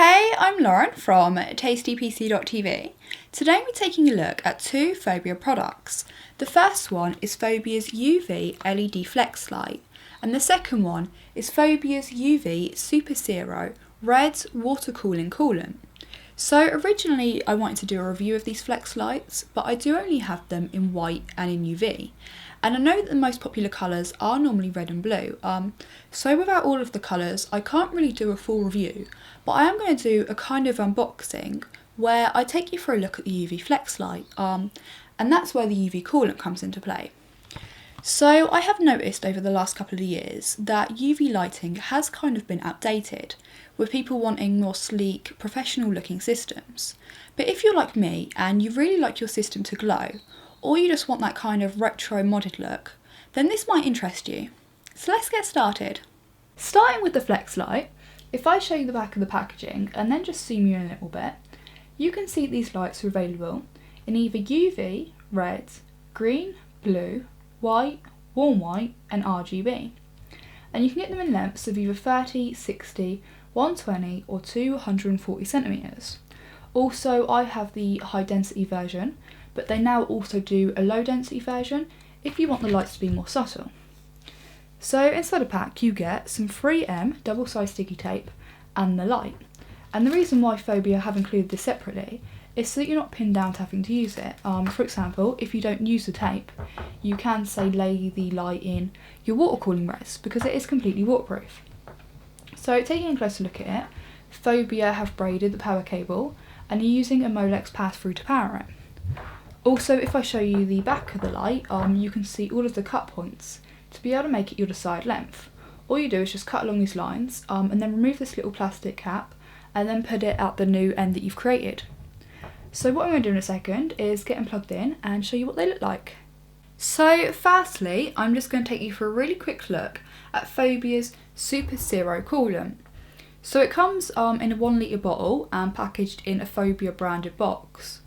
Hey, I'm Lauren from tastypc.tv. Today we're taking a look at two Phobya products. The first one is Phobya's UV LED Flexlight, and the second one is Phobya's UV ZuperZero Red water cooling coolant. So originally I wanted to do a review of these flex lights, but I do only have them in white and in UV. And I know that the most popular colours are normally red and blue, so without all of the colours I can't really do a full review, but I am going to do a kind of unboxing where I take you for a look at the UV flex light, and that's where the UV coolant comes into play. So I have noticed over the last couple of years that UV lighting has kind of been outdated, with people wanting more sleek, professional looking systems. But if you're like me and you really like your system to glow, or you just want that kind of retro modded look, then this might interest you. So let's get started. Starting with the flex light, if I show you the back of the packaging and then just zoom you in a little bit, you can see these lights are available in either UV, red, green, blue, white, warm white and RGB. And you can get them in lengths of either 30, 60, 120 or 240 centimetres. Also, I have the high density version, but they now also do a low density version if you want the lights to be more subtle. So inside a pack you get some 3M double-sized sticky tape and the light. And the reason why Phobya have included this separately is so that you're not pinned down to having to use it. For example, if you don't use the tape, you can say lay the light in your water cooling res because it is completely waterproof. So taking a closer look at it, Phobya have braided the power cable and are using a Molex pass-through to power it. Also, if I show you the back of the light, you can see all of the cut points to be able to make it your desired length. All you do is just cut along these lines and then remove this little plastic cap and then put it at the new end that you've created. So what I'm going to do in a second is get them plugged in and show you what they look like. So firstly, I'm just going to take you for a really quick look at Phobya's ZuperZero coolant. So it comes in a 1 litre bottle and packaged in a Phobya branded box.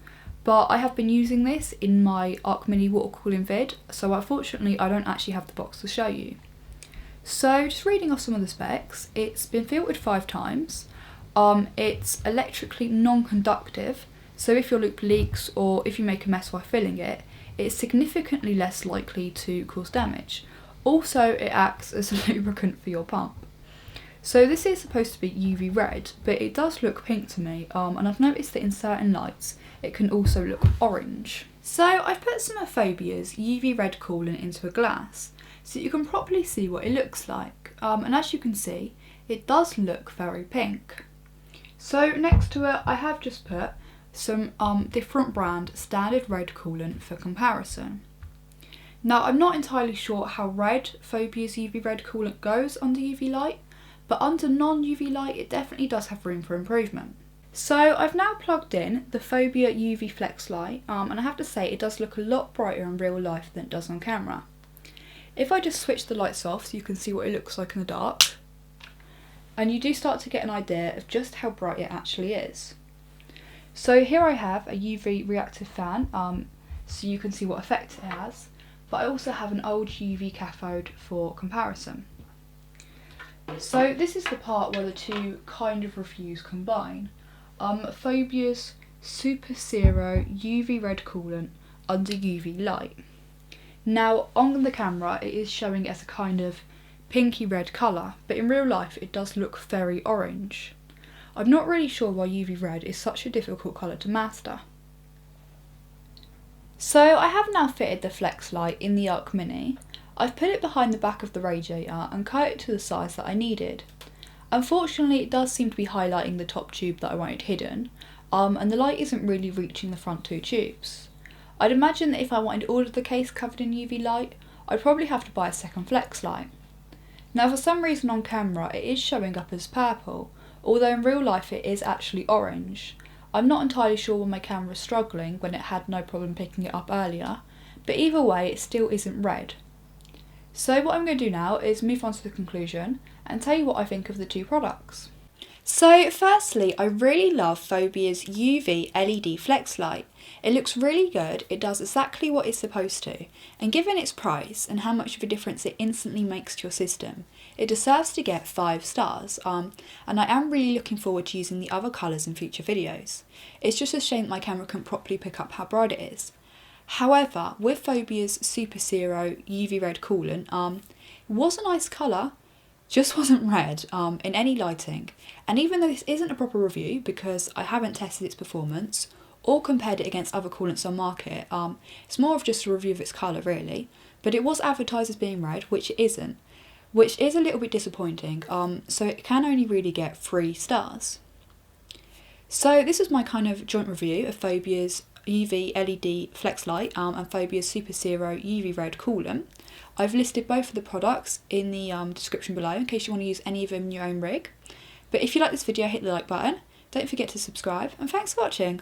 But I have been using this in my Arc Mini water cooling vid, so unfortunately I don't actually have the box to show you. So just reading off some of the specs, it's been filtered 5 times, it's electrically non-conductive, so if your loop leaks or if you make a mess while filling it, it's significantly less likely to cause damage. Also, it acts as a lubricant for your pump. So this is supposed to be UV red, but it does look pink to me, and I've noticed that in certain lights it can also look orange. So I've put some of Phobya's UV red coolant into a glass so you can properly see what it looks like, and as you can see it does look very pink. So next to it I have just put some different brand standard red coolant for comparison. Now I'm not entirely sure how red Phobya's UV red coolant goes under UV light, but under non-UV light it definitely does have room for improvement. So I've now plugged in the Phobya UV Flex light, and I have to say it does look a lot brighter in real life than it does on camera. If I just switch the lights off so you can see what it looks like in the dark, and you do start to get an idea of just how bright it actually is. So here I have a UV reactive fan, so you can see what effect it has, but I also have an old UV cathode for comparison. So this is the part where the two kind of reviews combine. Phobya's ZuperZero UV Red coolant under UV light. Now on the camera it is showing as a kind of pinky red colour, but in real life it does look very orange. I'm not really sure why UV red is such a difficult colour to master. So I have now fitted the flex light in the Arc Mini. I've put it behind the back of the radiator and cut it to the size that I needed. Unfortunately it does seem to be highlighting the top tube that I wanted hidden, and the light isn't really reaching the front 2 tubes. I'd imagine that if I wanted all of the case covered in UV light, I'd probably have to buy a second flex light. Now for some reason on camera it is showing up as purple, although in real life it is actually orange. I'm not entirely sure why my camera is struggling when it had no problem picking it up earlier, but either way it still isn't red. So what I'm going to do now is move on to the conclusion and tell you what I think of the two products. So firstly, I really love Phobya's UV LED Flexlight. It looks really good, it does exactly what it's supposed to, and given its price and how much of a difference it instantly makes to your system, it deserves to get 5 stars, and I am really looking forward to using the other colours in future videos. It's just a shame my camera couldn't properly pick up how bright it is. However, with Phobya's ZuperZero UV Red Coolant, it was a nice colour, just wasn't red in any lighting, and even though this isn't a proper review because I haven't tested its performance or compared it against other coolants on market, it's more of just a review of its colour really, but it was advertised as being red, which it isn't, which is a little bit disappointing, so it can only really get 3 stars. So this is my kind of joint review of Phobya's UV LED Flexlight and Phobya's ZuperZero UV Red Coolant. I've listed both of the products in the description below in case you want to use any of them in your own rig. But if you like this video, hit the like button, don't forget to subscribe, and thanks for watching.